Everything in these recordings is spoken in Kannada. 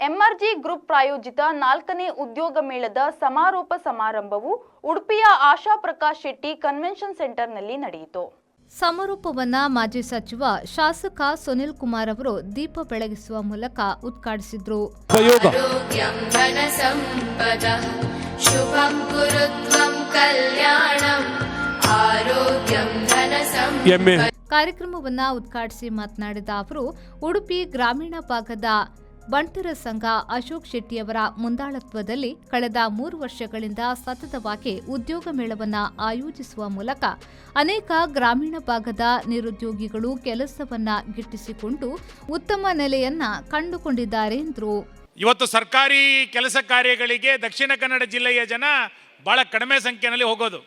ಎಂಆರ್ಜಿ ಗ್ರೂಪ್ ಪ್ರಾಯೋಜಿತ 4ನೇ ಉದ್ಯೋಗ ಮೇಳದ ಸಮಾರೋಪ ಸಮಾರಂಭವು ಉಡುಪಿಯ ಆಶಾ ಪ್ರಕಾಶ್ ಶೆಟ್ಟಿ ಕನ್ವೆನ್ಷನ್ ಸೆಂಟರ್ನಲ್ಲಿ ನಡೆಯಿತು. ಸಮಾರೋಪವನ್ನ ಮಾಜಿ ಸಚಿವ ಶಾಸಕ ಸುನಿಲ್ ಕುಮಾರ್ ಅವರು ದೀಪ ಬೆಳಗಿಸುವ ಮೂಲಕ ಉದ್ಘಾಟಿಸಿದರು. ಕಾರ್ಯಕ್ರಮವನ್ನ ಉದ್ಘಾಟಿಸಿ ಮಾತನಾಡಿದ ಅವರು, ಉಡುಪಿ ಗ್ರಾಮೀಣ ಭಾಗದ ಬಂಟರ ಸಂಘ ಅಶೋಕ್ ಶೆಟ್ಟಿಯವರ ಮುಂದಾಳತ್ವದಲ್ಲಿ ಕಳೆದ 3 ವರ್ಷಗಳಿಂದ ಸತತವಾಗಿ ಉದ್ಯೋಗ ಮೇಳವನ್ನ ಆಯೋಜಿಸುವ ಮೂಲಕ ಅನೇಕ ಗ್ರಾಮೀಣ ಭಾಗದ ನಿರುದ್ಯೋಗಿಗಳು ಕೆಲಸವನ್ನ ಗಿಟ್ಟಿಸಿಕೊಂಡು ಉತ್ತಮ ನೆಲೆಯನ್ನ ಕಂಡುಕೊಂಡಿದ್ದಾರೆ ಎಂದರು. ಇವತ್ತು ಸರ್ಕಾರಿ ಕೆಲಸ ಕಾರ್ಯಗಳಿಗೆ ದಕ್ಷಿಣ ಕನ್ನಡ ಜಿಲ್ಲೆಯ ಜನ ಬಹಳ ಕಡಿಮೆ ಸಂಖ್ಯೆಯಲ್ಲಿ ಹೋಗೋದು.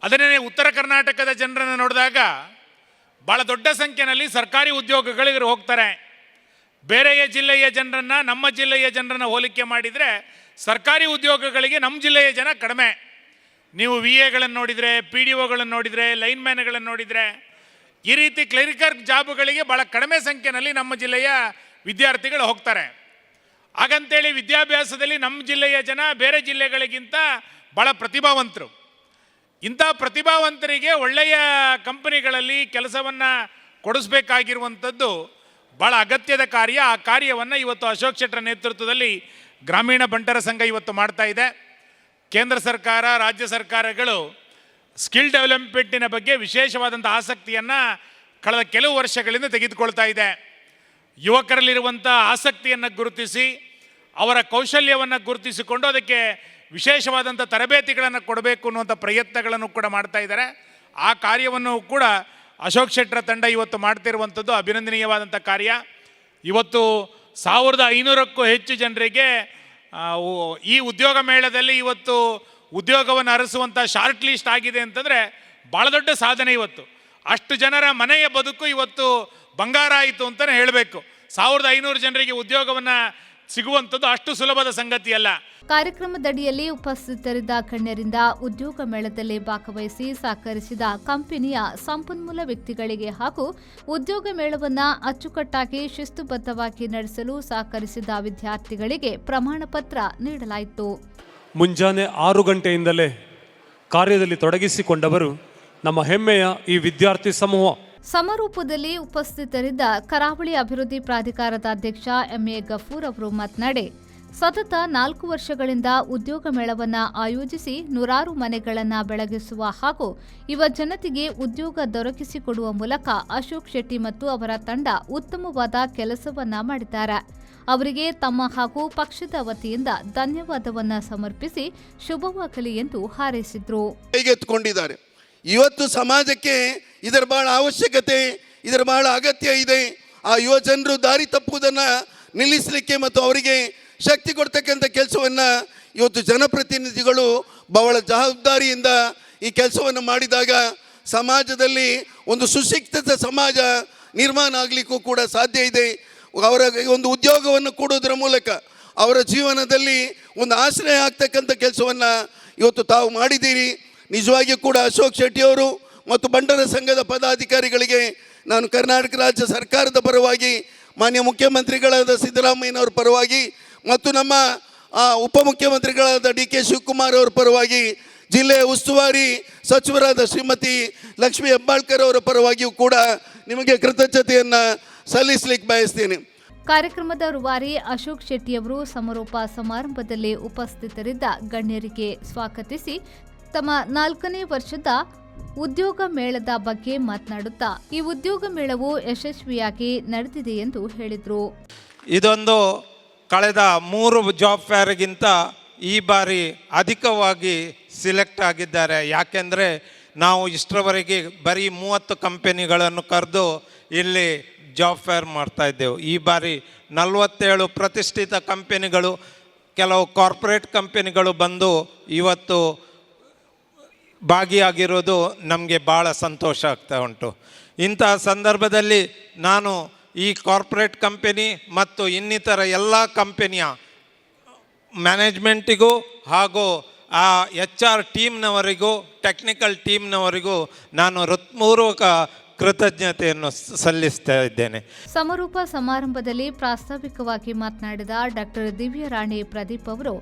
ಅದನ್ನೇ ಉತ್ತರ ಕರ್ನಾಟಕದ ಜನರನ್ನು ನೋಡಿದಾಗ ಬಹಳ ದೊಡ್ಡ ಸಂಖ್ಯೆಯಲ್ಲಿ ಸರ್ಕಾರಿ ಉದ್ಯೋಗಗಳಿಗೆ ಹೋಗ್ತಾರೆ. ಬೇರೆಯ ಜಿಲ್ಲೆಯ ಜನರನ್ನು ನಮ್ಮ ಜಿಲ್ಲೆಯ ಜನರನ್ನು ಹೋಲಿಕೆ ಮಾಡಿದರೆ ಸರ್ಕಾರಿ ಉದ್ಯೋಗಗಳಿಗೆ ನಮ್ಮ ಜಿಲ್ಲೆಯ ಜನ ಕಡಿಮೆ. ನೀವು VAಗಳನ್ನು ನೋಡಿದರೆ, PDOಗಳನ್ನು ನೋಡಿದರೆ, ಲೈನ್ಮ್ಯಾನ್ಗಳನ್ನು ನೋಡಿದರೆ, ಈ ರೀತಿ ಕ್ಲರಿಕಲ್ ಜಾಬ್ಗಳಿಗೆ ಭಾಳ ಕಡಿಮೆ ಸಂಖ್ಯೆಯಲ್ಲಿ ನಮ್ಮ ಜಿಲ್ಲೆಯ ವಿದ್ಯಾರ್ಥಿಗಳು ಹೋಗ್ತಾರೆ. ಹಾಗಂತೇಳಿ ವಿದ್ಯಾಭ್ಯಾಸದಲ್ಲಿ ನಮ್ಮ ಜಿಲ್ಲೆಯ ಜನ ಬೇರೆ ಜಿಲ್ಲೆಗಳಿಗಿಂತ ಭಾಳ ಪ್ರತಿಭಾವಂತರು. ಇಂಥ ಪ್ರತಿಭಾವಂತರಿಗೆ ಒಳ್ಳೆಯ ಕಂಪನಿಗಳಲ್ಲಿ ಕೆಲಸವನ್ನು ಕೊಡಿಸ್ಬೇಕಾಗಿರುವಂಥದ್ದು ಭಾಳ ಅಗತ್ಯದ ಕಾರ್ಯ. ಆ ಕಾರ್ಯವನ್ನು ಇವತ್ತು ಅಶೋಕ್ ಶೆಟ್ಟರ ನೇತೃತ್ವದಲ್ಲಿ ಗ್ರಾಮೀಣ ಬಂಟರ ಸಂಘ ಇವತ್ತು ಮಾಡ್ತಾ ಇದೆ. ಕೇಂದ್ರ ಸರ್ಕಾರ, ರಾಜ್ಯ ಸರ್ಕಾರಗಳು ಸ್ಕಿಲ್ ಡೆವಲಪ್ಮೆಂಟಿನ ಬಗ್ಗೆ ವಿಶೇಷವಾದಂಥ ಆಸಕ್ತಿಯನ್ನು ಕಳೆದ ಕೆಲವು ವರ್ಷಗಳಿಂದ ತೆಗೆದುಕೊಳ್ತಾ ಇದೆ. ಯುವಕರಲ್ಲಿರುವಂಥ ಆಸಕ್ತಿಯನ್ನು ಗುರುತಿಸಿ ಅವರ ಕೌಶಲ್ಯವನ್ನು ಗುರುತಿಸಿಕೊಂಡು ಅದಕ್ಕೆ ವಿಶೇಷವಾದಂಥ ತರಬೇತಿಗಳನ್ನು ಕೊಡಬೇಕು ಅನ್ನುವಂಥ ಪ್ರಯತ್ನಗಳನ್ನು ಕೂಡ ಮಾಡ್ತಾ ಇದ್ದಾರೆ. ಆ ಕಾರ್ಯವನ್ನು ಕೂಡ ಅಶೋಕ್ ಶೆಟ್ಟರ ತಂಡ ಇವತ್ತು ಮಾಡ್ತಿರುವಂಥದ್ದು ಅಭಿನಂದನೀಯವಾದಂಥ ಕಾರ್ಯ. ಇವತ್ತು 1500ಕ್ಕೂ ಹೆಚ್ಚು ಜನರಿಗೆ ಈ ಉದ್ಯೋಗ ಮೇಳದಲ್ಲಿ ಇವತ್ತು ಉದ್ಯೋಗವನ್ನು ಅರಸುವಂಥ ಶಾರ್ಟ್ ಲಿಸ್ಟ್ ಆಗಿದೆ ಅಂತಂದರೆ ಭಾಳ ದೊಡ್ಡ ಸಾಧನೆ. ಇವತ್ತು ಅಷ್ಟು ಜನರ ಮನೆಯ ಬದುಕು ಇವತ್ತು ಬಂಗಾರ ಆಯಿತು ಅಂತಲೇ ಹೇಳಬೇಕು. 1500 ಜನರಿಗೆ ಉದ್ಯೋಗವನ್ನು ಸಿಗುವಂಥದ್ದು ಅಷ್ಟು ಸುಲಭದ ಸಂಗತಿಯಲ್ಲ. ಕಾರ್ಯಕ್ರಮದಡಿಯಲ್ಲಿ ಉಪಸ್ಥಿತರಿದ್ದ ಗಣ್ಯರಿಂದ ಉದ್ಯೋಗ ಮೇಳದಲ್ಲಿ ಭಾಗವಹಿಸಿ ಸಹಕರಿಸಿದ ಕಂಪನಿಯ ಸಂಪನ್ಮೂಲ ವ್ಯಕ್ತಿಗಳಿಗೆ ಹಾಗೂ ಉದ್ಯೋಗ ಮೇಳವನ್ನು ಅಚ್ಚುಕಟ್ಟಾಗಿ ಶಿಸ್ತುಬದ್ಧವಾಗಿ ನಡೆಸಲು ಸಹಕರಿಸಿದ ವಿದ್ಯಾರ್ಥಿಗಳಿಗೆ ಪ್ರಮಾಣ ಪತ್ರ ನೀಡಲಾಯಿತು. ಮುಂಜಾನೆ 6 ಗಂಟೆಯಿಂದಲೇ ಕಾರ್ಯದಲ್ಲಿ ತೊಡಗಿಸಿಕೊಂಡವರು ನಮ್ಮ ಹೆಮ್ಮೆಯ ಈ ವಿದ್ಯಾರ್ಥಿ ಸಮೂಹ. ಸಮಾರೋಪದಲ್ಲಿ ಉಪಸ್ಥಿತರಿದ್ದ ಕರಾವಳಿ ಅಭಿವೃದ್ಧಿ ಪ್ರಾಧಿಕಾರದ ಅಧ್ಯಕ್ಷ MA ಗಫೂರ್ ಅವರು ಮಾತನಾಡಿ, ಸತತ 4 ವರ್ಷಗಳಿಂದ ಉದ್ಯೋಗ ಮೇಳವನ್ನು ಆಯೋಜಿಸಿ ನೂರಾರು ಮನೆಗಳನ್ನು ಬೆಳಗಿಸುವ ಹಾಗೂ ಯುವ ಜನತೆಗೆ ಉದ್ಯೋಗ ದೊರಕಿಸಿಕೊಡುವ ಮೂಲಕ ಅಶೋಕ್ ಶೆಟ್ಟಿ ಮತ್ತು ಅವರ ತಂಡ ಉತ್ತಮವಾದ ಕೆಲಸವನ್ನ ಮಾಡಿದ್ದಾರೆ. ಅವರಿಗೆ ತಮ್ಮ ಹಾಗೂ ಪಕ್ಷದ ವತಿಯಿಂದ ಧನ್ಯವಾದವನ್ನ ಸಮರ್ಪಿಸಿ ಶುಭವಾಗಲಿ ಎಂದು ಹಾರೈಸಿದ್ರು. ಕೈಗೆತ್ತಿಕೊಂಡಿದ್ದಾರೆ. ಇವತ್ತು ಸಮಾಜಕ್ಕೆ ಇದರ ಬಹಳ ಅವಶ್ಯಕತೆ, ಇದರ ಬಹಳ ಅಗತ್ಯ ಇದೆ. ಆ ಯುವ ಜನರು ದಾರಿ ತಪ್ಪುವುದನ್ನು ನಿಲ್ಲಿಸಲಿಕ್ಕೆ ಮತ್ತು ಅವರಿಗೆ ಶಕ್ತಿ ಕೊಡ್ತಕ್ಕಂಥ ಕೆಲಸವನ್ನು ಇವತ್ತು ಜನಪ್ರತಿನಿಧಿಗಳು ಬಹಳ ಜವಾಬ್ದಾರಿಯಿಂದ ಈ ಕೆಲಸವನ್ನು ಮಾಡಿದಾಗ ಸಮಾಜದಲ್ಲಿ ಒಂದು ಸುಶಿಕ್ಷಿತ ಸಮಾಜ ನಿರ್ಮಾಣ ಆಗಲಿಕ್ಕೂ ಕೂಡ ಸಾಧ್ಯ ಇದೆ. ಅವರ ಒಂದು ಉದ್ಯೋಗವನ್ನು ಕೊಡೋದರ ಮೂಲಕ ಅವರ ಜೀವನದಲ್ಲಿ ಒಂದು ಆಶ್ರಯ ಆಗ್ತಕ್ಕಂಥ ಕೆಲಸವನ್ನು ಇವತ್ತು ತಾವು ಮಾಡಿದ್ದೀರಿ. ನಿಜವಾಗಿಯೂ ಕೂಡ ಅಶೋಕ್ ಶೆಟ್ಟಿಯವರು ಮತ್ತು ಬಂಟರ ಸಂಘದ ಪದಾಧಿಕಾರಿಗಳಿಗೆ ನಾನು ಕರ್ನಾಟಕ ರಾಜ್ಯ ಸರ್ಕಾರದ ಪರವಾಗಿ, ಮಾನ್ಯ ಮುಖ್ಯಮಂತ್ರಿಗಳಾದ ಸಿದ್ದರಾಮಯ್ಯನವರ ಪರವಾಗಿ ಮತ್ತು ನಮ್ಮ ಉಪಮುಖ್ಯಮಂತ್ರಿಗಳಾದ DK ಶಿವಕುಮಾರ್ ಅವರ ಪರವಾಗಿ, ಜಿಲ್ಲೆಯ ಉಸ್ತುವಾರಿ ಸಚಿವರಾದ ಶ್ರೀಮತಿ ಲಕ್ಷ್ಮೀ ಹೆಬ್ಬಾಳ್ಕರ್ ಅವರ ಪರವಾಗಿಯೂ ಕೂಡ ನಿಮಗೆ ಕೃತಜ್ಞತೆಯನ್ನು ಸಲ್ಲಿಸಲಿಕ್ಕೆ ಬಯಸ್ತೇನೆ. ಕಾರ್ಯಕ್ರಮದ ರೂವಾರಿ ಅಶೋಕ್ ಶೆಟ್ಟಿಯವರು ಸಮಾರೋಪ ಸಮಾರಂಭದಲ್ಲಿ ಉಪಸ್ಥಿತರಿದ್ದ ಗಣ್ಯರಿಗೆ ಸ್ವಾಗತಿಸಿ ತಮ್ಮ 4ನೇ ವರ್ಷದ ಉದ್ಯೋಗ ಮೇಳದ ಬಗ್ಗೆ ಮಾತನಾಡುತ್ತಾ, ಈ ಉದ್ಯೋಗ ಮೇಳವು ಯಶಸ್ವಿಯಾಗಿ ನಡೆದಿದೆ ಎಂದು ಹೇಳಿದರು. ಇದೊಂದು ಕಳೆದ 3 ಜಾಬ್ ಫೇರ್ಗಿಂತ ಈ ಬಾರಿ ಅಧಿಕವಾಗಿ ಸಿಲೆಕ್ಟ್ ಆಗಿದ್ದಾರೆ. ಯಾಕೆಂದರೆ ನಾವು ಇಷ್ಟರವರೆಗೆ ಬರೀ 30 ಕಂಪನಿಗಳನ್ನು ಕರೆದು ಇಲ್ಲಿ ಜಾಬ್ ಫೇರ್ ಮಾಡ್ತಾಯಿದ್ದೆವು. ಈ ಬಾರಿ 47 ಪ್ರತಿಷ್ಠಿತ ಕಂಪನಿಗಳು, ಕೆಲವು ಕಾರ್ಪೊರೇಟ್ ಕಂಪನಿಗಳು ಬಂದು ಇವತ್ತು ಭಾಗಿಯಾಗಿರೋದು ನಮಗೆ ಭಾಳ ಸಂತೋಷ ಆಗ್ತಾ ಉಂಟು. ಇಂತಹ ಸಂದರ್ಭದಲ್ಲಿ ನಾನು ಈ ಕಾರ್ಪೊರೇಟ್ ಕಂಪನಿ ಮತ್ತು ಇನ್ನಿತರ ಎಲ್ಲ ಕಂಪನಿಯ ಮ್ಯಾನೇಜ್ಮೆಂಟಿಗೂ ಹಾಗೂ ಆ HR ಟೀಮ್ನವರಿಗೂ ಟೆಕ್ನಿಕಲ್ ಟೀಮ್ನವರಿಗೂ ನಾನು ಹೃತ್ಪೂರ್ವಕ ಕೃತಜ್ಞತೆಯನ್ನು ಸಲ್ಲಿಸ್ತಾ ಇದ್ದೇನೆ. ಸಮಾರೋಪ ಸಮಾರಂಭದಲ್ಲಿ ಪ್ರಾಸ್ತಾವಿಕವಾಗಿ ಮಾತನಾಡಿದ ಡಾಕ್ಟರ್ ದಿವ್ಯರಾಣಿ ಪ್ರದೀಪ್ ಅವರು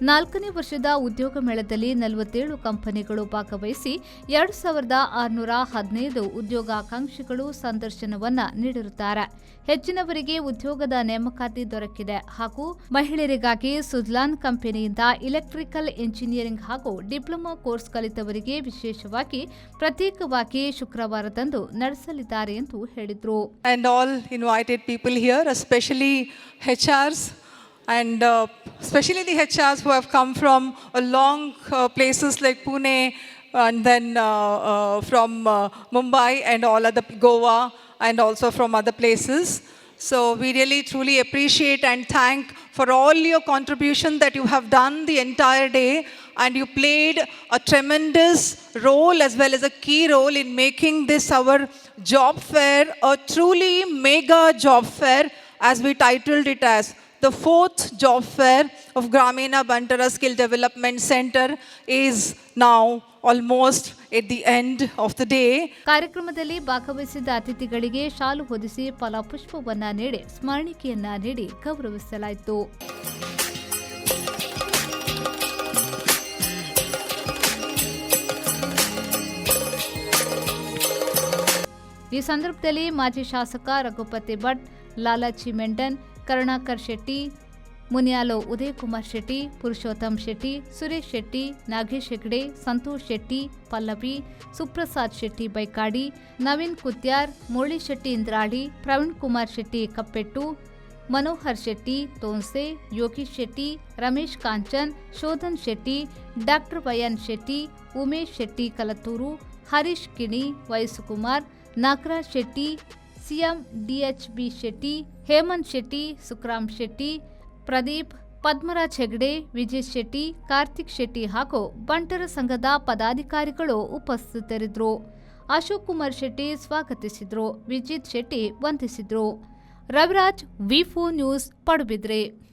4ನೇ ವರ್ಷದ ಉದ್ಯೋಗ ಮೇಳದಲ್ಲಿ 47 ಕಂಪನಿಗಳು ಭಾಗವಹಿಸಿ 2615 ಉದ್ಯೋಗಾಕಾಂಕ್ಷಿಗಳು ಸಂದರ್ಶನವನ್ನ ನೀಡಿರುತ್ತಾರೆ. ಹೆಚ್ಚಿನವರಿಗೆ ಉದ್ಯೋಗದ ನೇಮಕಾತಿ ದೊರಕಿದೆ ಹಾಗೂ ಮಹಿಳೆಯರಿಗಾಗಿ ಸುಜ್ಲಾನ್ ಕಂಪನಿಯಿಂದ ಇಲೆಕ್ಟ್ರಿಕಲ್ ಇಂಜಿನಿಯರಿಂಗ್ ಹಾಗೂ ಡಿಪ್ಲೊಮಾ ಕೋರ್ಸ್ ಕಲಿತವರಿಗೆ ವಿಶೇಷವಾಗಿ ಪ್ರತ್ಯೇಕವಾಗಿ ಶುಕ್ರವಾರದಂದು ನಡೆಸಲಿದ್ದಾರೆ ಎಂದು ಹೇಳಿದರು. And all invited people here, especially HRs and especially the HRs who have come from long places like Pune and then from Mumbai and all other Goa and also from other places. So we really truly appreciate and thank for all your contribution that you have done the entire day, and you played a tremendous role as well as a key role in making this our job fair a truly mega job fair, as we titled it as the 4th job fair of Gramina Bantara Skill Development Center is now almost at the end of the day. ಕಾರ್ಯಕ್ರಮದಲ್ಲಿ ಭಾಗವಹಿಸಿದ ಅತಿಥಿಗಳಿಗೆ ಶಾಲು ಹೊದಿಸಿ ಫಲಪುಷ್ಪವನ್ನ ನೀಡಿ ಸ್ಮರಣಿಕೆಯನ್ನ ನೀಡಿ ಗೌರವಿಸಲಾಯಿತು. ಈ ಸಂದರ್ಭದಲ್ಲಿ ಮಾಜಿ ಶಾಸಕ ರಘುಪತಿ ಭಟ್, ಲಾಲಾಜಿ ಮೆಂಡನ್, ಕರುಣಾಕರ್ ಶೆಟ್ಟಿ, ಮುನಿಯಾಲೋ ಉದಯ್ ಕುಮಾರ್ ಶೆಟ್ಟಿ, ಪುರುಷೋತ್ತಮ್ ಶೆಟ್ಟಿ, ಸುರೇಶ್ ಶೆಟ್ಟಿ, ನಾಗೇಶ್ ಹೆಗ್ಡೆ, ಸಂತೋಷ್ ಶೆಟ್ಟಿ, ಪಲ್ಲವಿ, ಸುಪ್ರಸಾದ್ ಶೆಟ್ಟಿ ಬೈಕಾಡಿ, ನವೀನ್ ಕುತ್ಯಾರ್, ಮುರಳಿ ಶೆಟ್ಟಿ ಇಂದ್ರಾಳಿ, ಪ್ರವೀಣ್ ಕುಮಾರ್ ಶೆಟ್ಟಿ ಕಪ್ಪೆಟ್ಟು, ಮನೋಹರ್ ಶೆಟ್ಟಿ ತೋನ್ಸೆ, ಯೋಗೀಶ್ ಶೆಟ್ಟಿ, ರಮೇಶ್ ಕಾಂಚನ್, ಶೋಧನ್ ಶೆಟ್ಟಿ, ಡಾಕ್ಟರ್ ವಯನ್ ಶೆಟ್ಟಿ, ಉಮೇಶ್ ಶೆಟ್ಟಿ ಕಲತೂರು, ಹರೀಶ್ ಕಿಣಿ, ವಯಸ್ಸುಕುಮಾರ್, ನಾಗರಾಜ್ ಶೆಟ್ಟಿ, ಸಿಎಂ ಡಿಎಚ್ಬಿ ಶೆಟ್ಟಿ, ಹೇಮಂತ್ ಶೆಟ್ಟಿ, ಸುಕ್ರಾಮ್ ಶೆಟ್ಟಿ, ಪ್ರದೀಪ್, ಪದ್ಮರಾಜ್ ಹೆಗ್ಡೆ, ವಿಜಯ್ ಶೆಟ್ಟಿ, ಕಾರ್ತಿಕ್ ಶೆಟ್ಟಿ ಹಾಗೂ ಬಂಟರ ಸಂಘದ ಪದಾಧಿಕಾರಿಗಳು ಉಪಸ್ಥಿತರಿದ್ದರು. ಅಶೋಕ್ ಕುಮಾರ್ ಶೆಟ್ಟಿ ಸ್ವಾಗತಿಸಿದರು. ವಿಜಿತ್ ಶೆಟ್ಟಿ ವಂದಿಸಿದರು. ರವಿರಾಜ್, ವಿ4 ನ್ಯೂಸ್, ಪಡುಬಿದ್ರೆ.